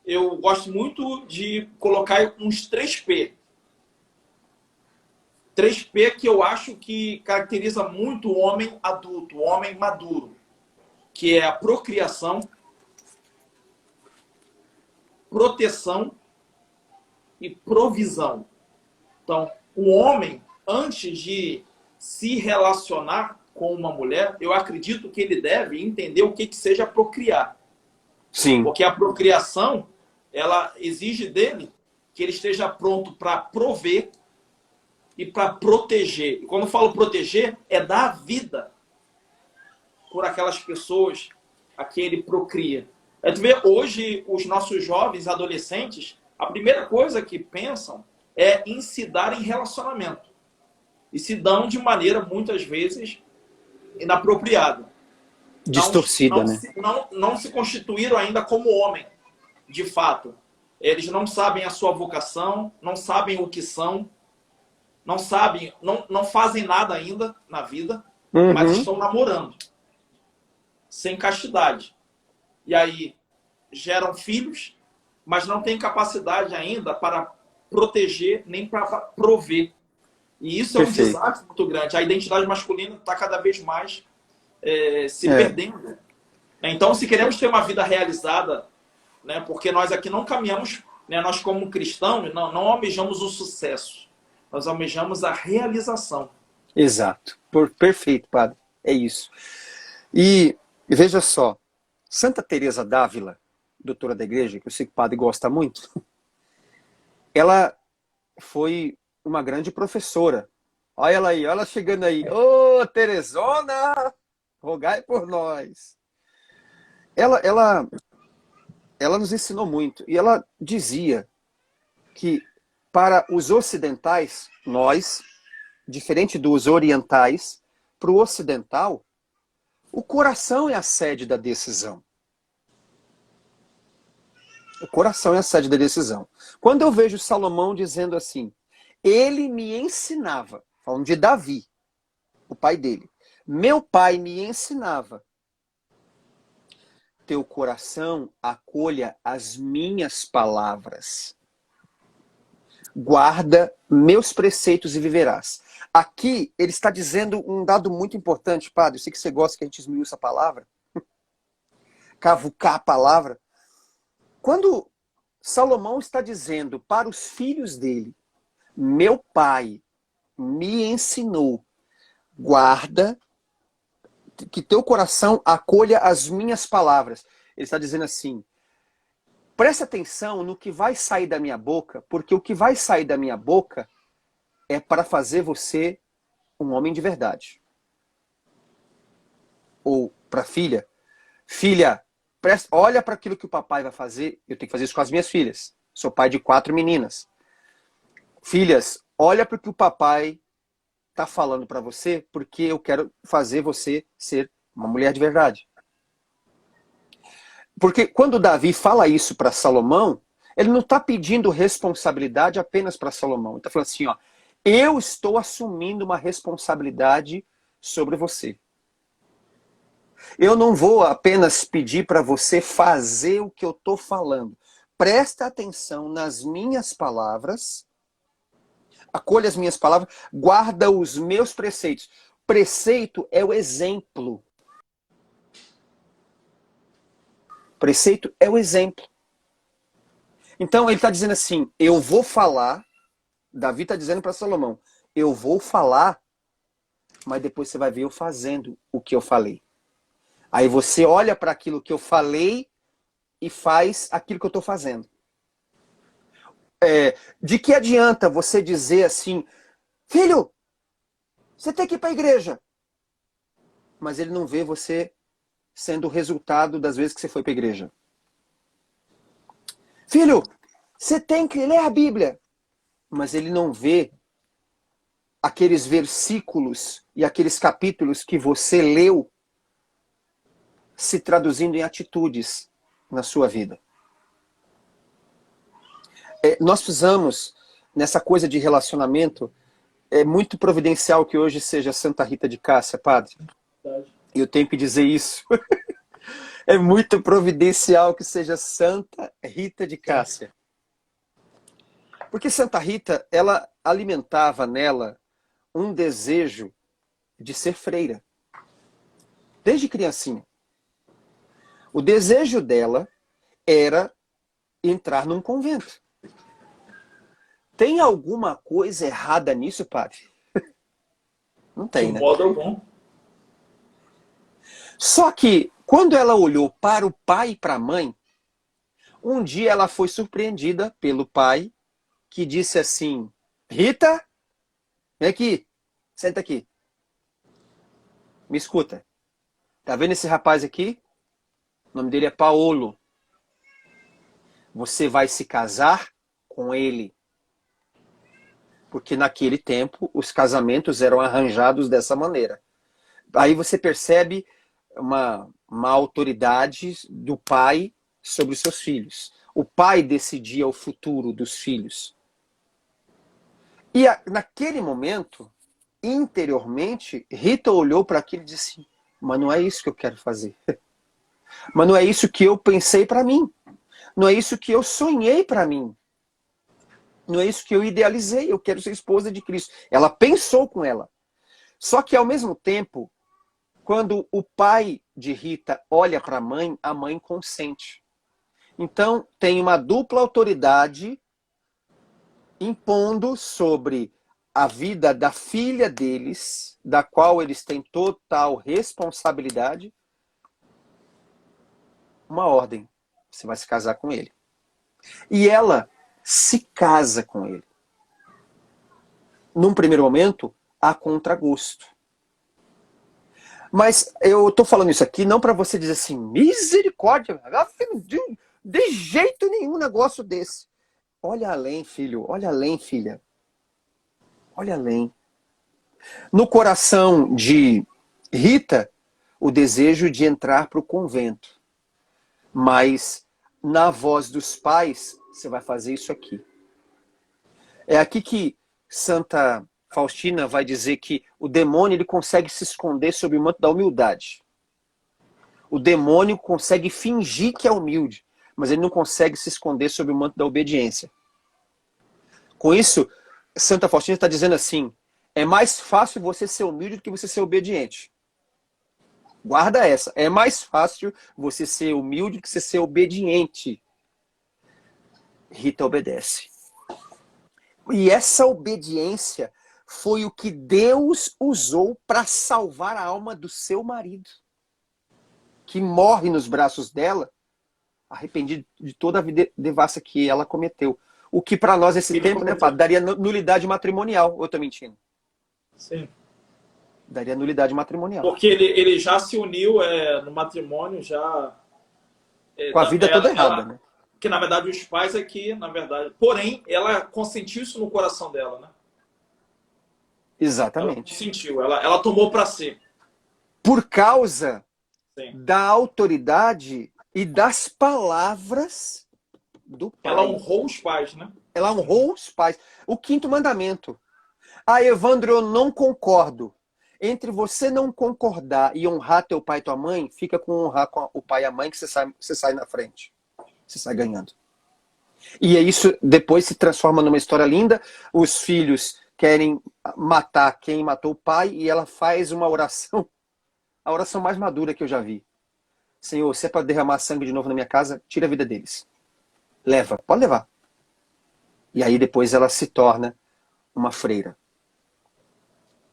eu gosto muito de colocar uns 3P. 3P que eu acho que caracteriza muito o homem adulto, o homem maduro, que é a procriação, proteção e provisão. Então, o homem, antes de se relacionar com uma mulher, eu acredito que ele deve entender o que seja procriar. Sim. Porque a procriação, ela exige dele que ele esteja pronto para prover e para proteger. E quando eu falo proteger, é dar vida por aquelas pessoas a que ele procria. A gente vê hoje os nossos jovens adolescentes, a primeira coisa que pensam é em se dar em relacionamento. E se dão de maneira, muitas vezes, inapropriada. Distorcida, né? Não se constituíram ainda como homem, de fato. Eles não sabem a sua vocação, não sabem o que são, não sabem, não fazem nada ainda na vida, mas estão namorando, sem castidade. E aí geram filhos, mas não têm capacidade ainda para proteger nem para prover. E isso é um desastre muito grande. A identidade masculina está cada vez mais se perdendo. Então, se queremos ter uma vida realizada, né, porque nós aqui não caminhamos, né, nós como cristãos, não almejamos o sucesso. Nós almejamos a realização. Exato. Perfeito, padre. É isso. E veja só, Santa Teresa d'Ávila, doutora da igreja, que eu sei que o padre gosta muito, ela foi uma grande professora. Olha ela aí, olha ela chegando aí. Ô, Teresona, rogai por nós. Ela nos ensinou muito. E ela dizia que para os ocidentais, nós, diferente dos orientais, para o ocidental, o coração é a sede da decisão. O coração é a sede da decisão. Quando eu vejo Salomão dizendo assim, ele me ensinava, falando de Davi, o pai dele, meu pai me ensinava, teu coração acolha as minhas palavras. Guarda meus preceitos e viverás. Aqui ele está dizendo um dado muito importante, padre. Eu sei que você gosta que a gente esmiúça a palavra. Cavucar a palavra. Quando Salomão está dizendo para os filhos dele, meu pai me ensinou, guarda que teu coração acolha as minhas palavras. Ele está dizendo assim, preste atenção no que vai sair da minha boca, porque o que vai sair da minha boca é para fazer você um homem de verdade. Ou para filha, olha para aquilo que o papai vai fazer, eu tenho que fazer isso com as minhas filhas. Sou pai de 4 meninas. Filhas, olha para o que o papai está falando para você, porque eu quero fazer você ser uma mulher de verdade. Porque quando Davi fala isso para Salomão, ele não está pedindo responsabilidade apenas para Salomão. Ele está falando assim, ó, eu estou assumindo uma responsabilidade sobre você. Eu não vou apenas pedir para você fazer o que eu estou falando. Presta atenção nas minhas palavras, acolha as minhas palavras, guarda os meus preceitos. Preceito é o exemplo. preceito é o exemplo. Então ele está dizendo assim, eu vou falar, Davi está dizendo para Salomão, eu vou falar, mas depois você vai ver eu fazendo o que eu falei. Aí você olha para aquilo que eu falei e faz aquilo que eu estou fazendo. De que adianta você dizer assim, filho, você tem que ir para a igreja, mas ele não vê você sendo o resultado das vezes que você foi para a igreja. Filho, você tem que ler a Bíblia, mas ele não vê aqueles versículos e aqueles capítulos que você leu se traduzindo em atitudes na sua vida. Nós precisamos, nessa coisa de relacionamento, é muito providencial que hoje seja Santa Rita de Cássia, padre. E eu tenho que dizer isso. É muito providencial que seja Santa Rita de Cássia. Porque Santa Rita, ela alimentava nela um desejo de ser freira. Desde criancinha. O desejo dela era entrar num convento. Tem alguma coisa errada nisso, padre? Não tem, né? De modo algum. Só que, quando ela olhou para o pai e para a mãe, um dia ela foi surpreendida pelo pai, que disse assim, Rita, vem aqui, senta aqui. Me escuta. Tá vendo esse rapaz aqui? O nome dele é Paolo. Você vai se casar com ele. Porque naquele tempo os casamentos eram arranjados dessa maneira. Aí você percebe uma autoridade do pai sobre os seus filhos. O pai decidia o futuro dos filhos. E naquele momento, interiormente, Rita olhou para aquilo e disse, mas não é isso que eu quero fazer. Mas não é isso que eu pensei para mim. Não é isso que eu sonhei para mim. Não é isso que eu idealizei. Eu quero ser esposa de Cristo. Ela pensou com ela. Só que ao mesmo tempo, quando o pai de Rita olha para a mãe consente. Então tem uma dupla autoridade impondo sobre a vida da filha deles, da qual eles têm total responsabilidade, uma ordem. Você vai se casar com ele. E ela se casa com ele. Num primeiro momento, a contragosto. Mas eu estou falando isso aqui não para você dizer assim, misericórdia, de jeito nenhum negócio desse. Olha além, filho, olha além, filha. Olha além. No coração de Rita, o desejo de entrar para o convento. Mas na voz dos pais, você vai fazer isso aqui. É aqui que Santa Faustina vai dizer que o demônio ele consegue se esconder sob o manto da humildade. O demônio consegue fingir que é humilde, mas ele não consegue se esconder sob o manto da obediência. Com isso, Santa Faustina está dizendo assim, é mais fácil você ser humilde do que você ser obediente. Guarda essa. É mais fácil você ser humilde do que você ser obediente. Rita obedece. E essa obediência foi o que Deus usou para salvar a alma do seu marido, que morre nos braços dela, arrependido de toda a vida devassa que ela cometeu. O que para nós esse tempo, né, padre, daria nulidade matrimonial. Ou eu tô mentindo? Sim. Daria nulidade matrimonial. Porque ele já se uniu no matrimônio, já... com a vida toda errada, né? Que na verdade os pais aqui, na verdade... Porém, ela consentiu isso no coração dela, né? Exatamente. Ela consentiu, ela tomou para si. Por causa Sim. da autoridade e das palavras do pai. Ela honrou os pais, né? Ela honrou os pais. O quinto mandamento. Ah, Evandro, eu não concordo. Entre você não concordar e honrar teu pai e tua mãe, fica com honrar com o pai e a mãe que você sai na frente. Você sai ganhando. E isso depois se transforma numa história linda. Os filhos querem matar quem matou o pai e ela faz uma oração, a oração mais madura que eu já vi. Senhor, se é para derramar sangue de novo na minha casa, tira a vida deles. Leva, pode levar. E aí depois ela se torna uma freira.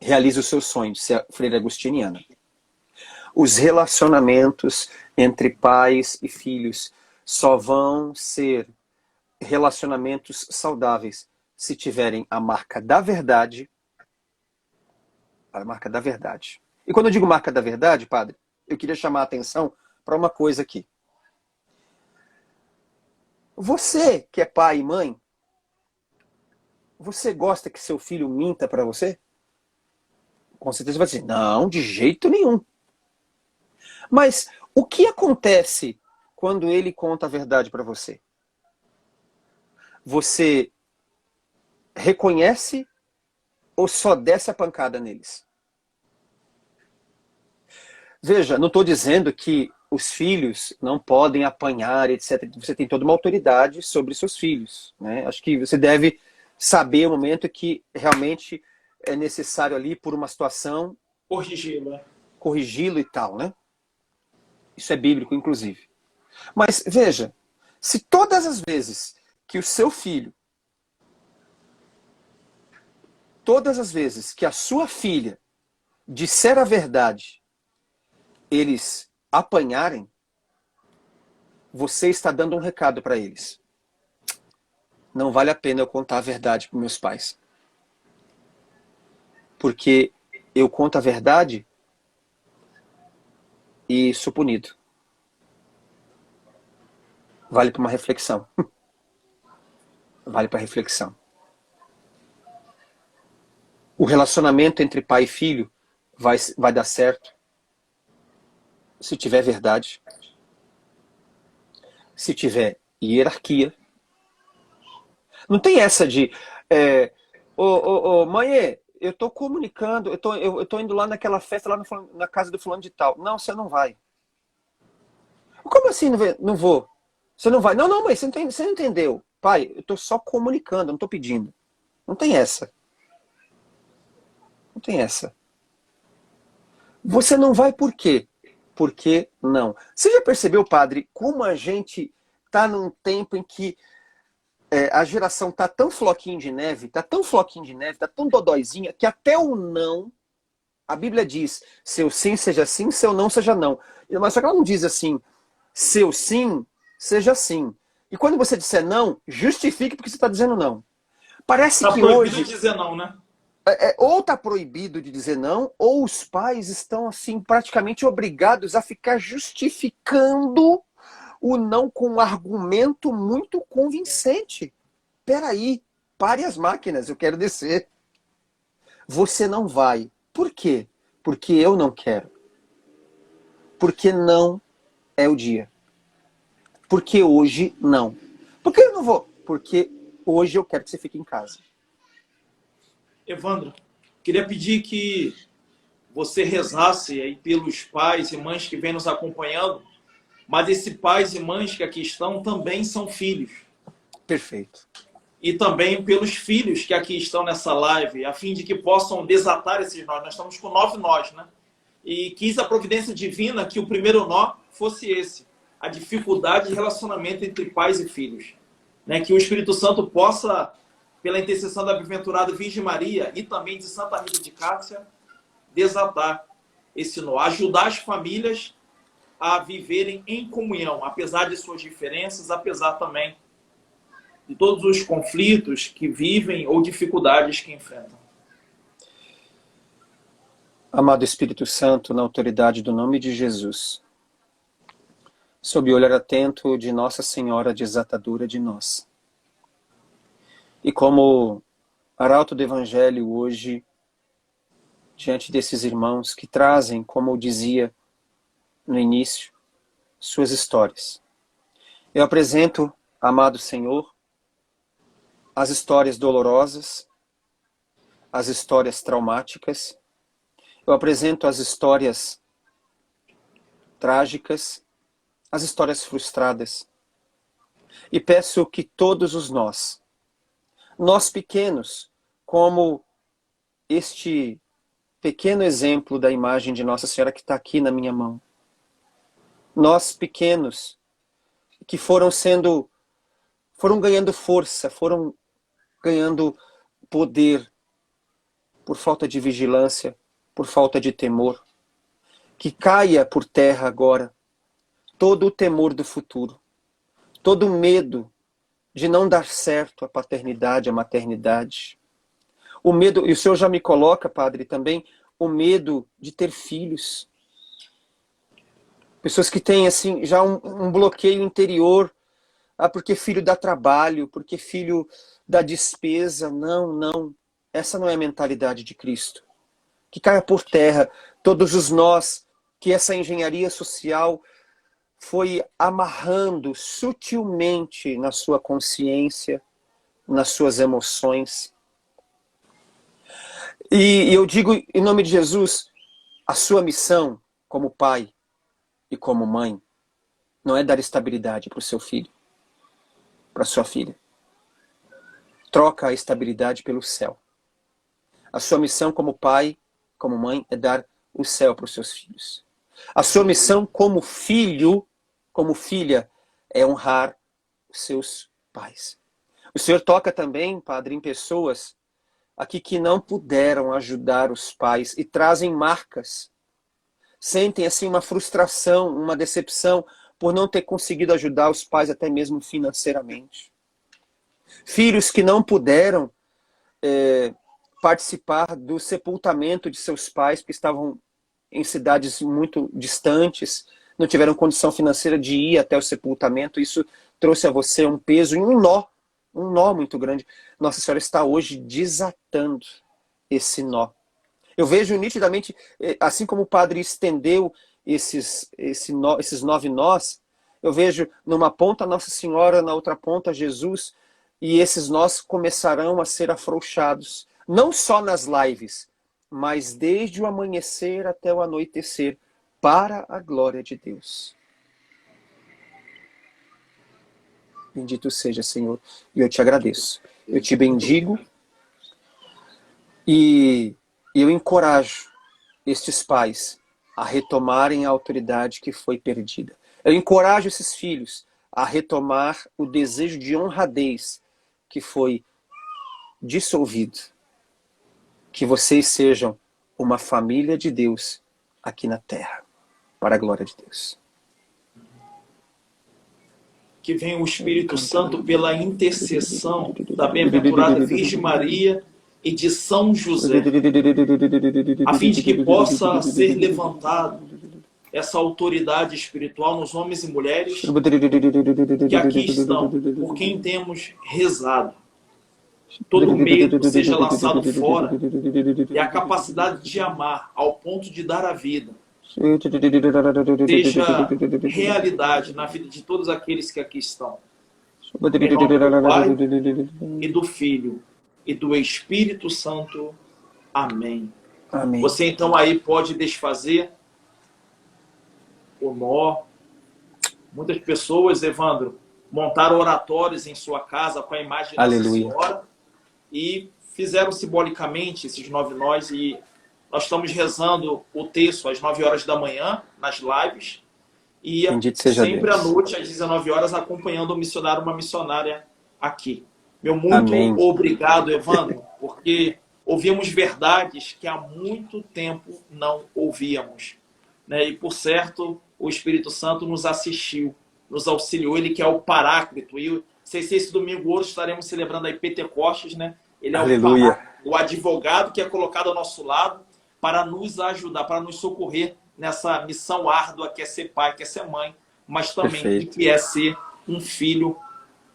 Realiza o seu sonho de ser freira agustiniana. Os relacionamentos entre pais e filhos só vão ser relacionamentos saudáveis se tiverem a marca da verdade. A marca da verdade. E quando eu digo marca da verdade, padre, eu queria chamar a atenção para uma coisa aqui. Você que é pai e mãe, você gosta que seu filho minta para você? Com certeza vai dizer, não, de jeito nenhum. Mas o que acontece quando ele conta a verdade para você? Você reconhece ou só desce a pancada neles? Veja, não estou dizendo que os filhos não podem apanhar, etc. Você tem toda uma autoridade sobre seus filhos, né? Acho que você deve saber o momento que realmente é necessário ali por uma situação corrigi-lo e tal, né? Isso é bíblico, inclusive. Mas veja, se todas as vezes que o seu filho, todas as vezes que a sua filha disser a verdade, eles apanharem, você está dando um recado para eles. Não vale a pena eu contar a verdade para meus pais. Porque eu conto a verdade e sou punido. Vale para uma reflexão. Vale para reflexão. O relacionamento entre pai e filho vai dar certo se tiver verdade, se tiver hierarquia. Não tem essa de mãe, eu tô comunicando, eu tô indo lá naquela festa, lá na casa do fulano de tal. Não, você não vai. Como assim não vou? Você não vai? Não, mãe, você não entendeu. Pai, eu tô só comunicando, eu não tô pedindo. Não tem essa. Não tem essa. Você não vai por quê? Porque não. Você já percebeu, padre, como a gente tá num tempo em que a geração tá tão floquinho de neve, tá tão dodóizinha, que até o não, a Bíblia diz, seu sim seja sim, seu não seja não. Mas só que ela não diz assim, seu sim seja sim. E quando você disser não, justifique porque você está dizendo não. Parece que hoje... Tá proibido de dizer não, né? Ou está proibido de dizer não, ou os pais estão assim praticamente obrigados a ficar justificando o não com um argumento muito convincente. Peraí, pare as máquinas, eu quero descer. Você não vai. Por quê? Porque eu não quero. Porque não é o dia. Porque hoje não. Por que eu não vou? Porque hoje eu quero que você fique em casa. Evandro, queria pedir que você rezasse aí pelos pais e mães que vêm nos acompanhando, mas esses pais e mães que aqui estão também são filhos. Perfeito. E também pelos filhos que aqui estão nessa live, a fim de que possam desatar esses nós. Nós estamos com 9 nós, né? E quis a providência divina que o primeiro nó fosse esse, a dificuldade de relacionamento entre pais e filhos. Né? Que o Espírito Santo possa, pela intercessão da bem-aventurada Virgem Maria e também de Santa Rita de Cássia, desatar esse nó, ajudar as famílias a viverem em comunhão, apesar de suas diferenças, apesar também de todos os conflitos que vivem ou dificuldades que enfrentam. Amado Espírito Santo, na autoridade do nome de Jesus, sob o olhar atento de Nossa Senhora Desatadora de nós. E como arauto do Evangelho hoje, diante desses irmãos que trazem, como eu dizia no início, suas histórias. Eu apresento, amado Senhor, as histórias dolorosas, as histórias traumáticas. Eu apresento as histórias trágicas, as histórias frustradas. E peço que todos os nós pequenos, como este pequeno exemplo da imagem de Nossa Senhora que está aqui na minha mão, nós pequenos, que foram ganhando força, foram ganhando poder por falta de vigilância, por falta de temor. Que caia por terra agora todo o temor do futuro, todo o medo de não dar certo a paternidade, a maternidade. O medo, e o Senhor já me coloca, Padre, também o medo de ter filhos. Pessoas que têm assim já um bloqueio interior. Ah, porque filho dá trabalho, porque filho dá despesa. Não, não. Essa não é a mentalidade de Cristo. Que caia por terra todos os nós que essa engenharia social foi amarrando sutilmente na sua consciência, nas suas emoções. E eu digo, em nome de Jesus, a sua missão como pai e como mãe não é dar estabilidade para o seu filho, para sua filha. Troca a estabilidade pelo céu. A sua missão como pai, como mãe, é dar o céu para os seus filhos. A sua missão como filho, como filha, é honrar os seus pais. O Senhor toca também, Padre, em pessoas aqui que não puderam ajudar os pais e trazem marcas. Sentem assim uma frustração, uma decepção por não ter conseguido ajudar os pais até mesmo financeiramente. Filhos que não puderam participar do sepultamento de seus pais, que estavam em cidades muito distantes, não tiveram condição financeira de ir até o sepultamento. Isso trouxe a você um peso e um nó muito grande. Nossa Senhora está hoje desatando esse nó. Eu vejo nitidamente, assim como o Padre estendeu esses 9 nós, eu vejo numa ponta Nossa Senhora, na outra ponta Jesus, e esses nós começarão a ser afrouxados, não só nas lives, mas desde o amanhecer até o anoitecer, para a glória de Deus. Bendito seja, Senhor, e eu te agradeço. Eu te bendigo e eu encorajo estes pais a retomarem a autoridade que foi perdida. Eu encorajo esses filhos a retomar o desejo de honradez que foi dissolvido. Que vocês sejam uma família de Deus aqui na terra, para a glória de Deus. Que venha o Espírito Santo pela intercessão da bem-aventurada Virgem Maria e de São José, a fim de que possa ser levantado essa autoridade espiritual nos homens e mulheres que aqui estão, por quem temos rezado. Todo medo seja lançado fora e a capacidade de amar ao ponto de dar a vida seja realidade na vida de todos aqueles que aqui estão. Em nome do Pai e do Filho e do Espírito Santo. Amém. Amém. Você então aí pode desfazer o nó. Muitas pessoas, Evandro, montaram oratórios em sua casa com a imagem de Nossa Senhora e fizeram simbolicamente esses 9 nós, e nós estamos rezando o terço às 9 horas da manhã nas lives e sempre à noite às 19 horas acompanhando um missionário, uma missionária aqui. Meu muito obrigado, Evandro, porque ouvimos verdades que há muito tempo não ouvíamos, né? E por certo o Espírito Santo nos assistiu, nos auxiliou, ele que é o Paráclito. E sei se esse domingo hoje estaremos celebrando aí Pentecostes, né? Ele é o advogado que é colocado ao nosso lado para nos ajudar, para nos socorrer nessa missão árdua que é ser pai, que é ser mãe, mas também que é ser um filho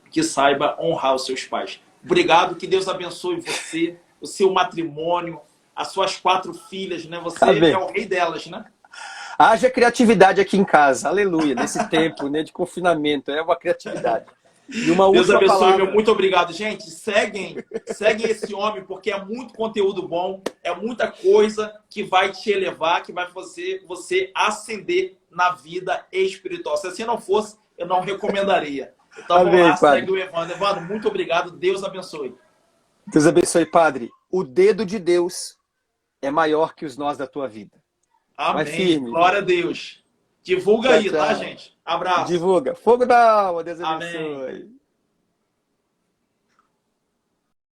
que saiba honrar os seus pais. Obrigado, que Deus abençoe você, o seu matrimônio, as suas 4 filhas, né? Você é o rei delas, né? Haja criatividade aqui em casa, aleluia, nesse tempo, né, de confinamento, é uma criatividade. E uma Deus abençoe, palavra... meu muito obrigado. Gente, seguem esse homem, porque é muito conteúdo bom, é muita coisa que vai te elevar, que vai fazer você ascender na vida espiritual. Se assim não fosse, eu não recomendaria. Então vamos lá, segue o Evandro. Evandro, muito obrigado, Deus abençoe. Deus abençoe, Padre. O dedo de Deus é maior que os nós da tua vida. Amém. Glória a Deus. Divulga Tchau, aí, tá, tchau. gente? Abraço. Divulga. Fogo da alma, Deus Amém. abençoe.